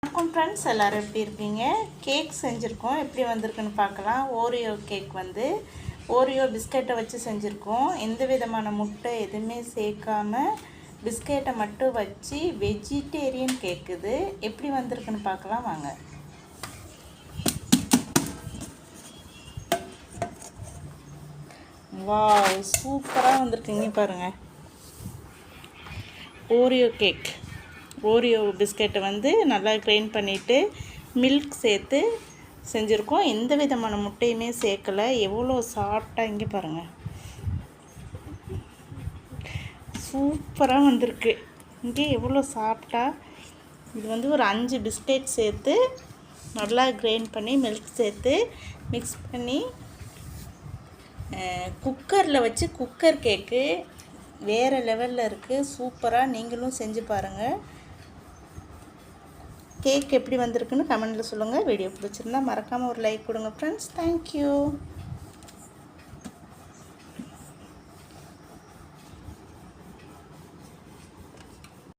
வணக்கம் ஃப்ரெண்ட்ஸ், எல்லோரும் எப்படி இருக்கீங்க? கேக் செஞ்சுருக்கோம். எப்படி வந்திருக்குன்னு பார்க்கலாம். ஓரியோ கேக் ஓரியோ பிஸ்கெட்டை வச்சு செஞ்சுருக்கோம். எந்த விதமான முட்டை எதுவுமே சேர்க்காம பிஸ்கெட்டை மட்டும் வச்சு வெஜிடேரியன் கேக் இது. எப்படி வந்திருக்குன்னு பார்க்கலாம் வாங்க. வாவ், சூப்பராக வந்திருக்குங்க பாருங்கள். ஓரியோ கேக், ஓரியோ பிஸ்கெட்டை நல்லா கிரைண்ட் பண்ணிவிட்டு மில்க் சேர்த்து செஞ்சுருக்கோம். எந்த விதமான முட்டையுமே சேர்க்கலை. எவ்வளோ சாஃப்டாக இங்கே பாருங்கள், சூப்பராக வந்திருக்கு. இங்கே எவ்வளோ சாஃப்டாக. இது ஒரு 5 பிஸ்கெட் சேர்த்து நல்லா கிரைண்ட் பண்ணி மில்க் சேர்த்து மிக்ஸ் பண்ணி குக்கரில் வச்சு குக்கர் கேக்கு வேறு லெவலில் இருக்குது. சூப்பராக நீங்களும் செஞ்சு பாருங்கள். கேக் எப்படி வந்திருக்குன்னு கமெண்ட்டில் சொல்லுங்கள். வீடியோ பிடிச்சிருந்தா மறக்காமல் ஒரு லைக் கொடுங்க ஃப்ரெண்ட்ஸ். தேங்க்யூ.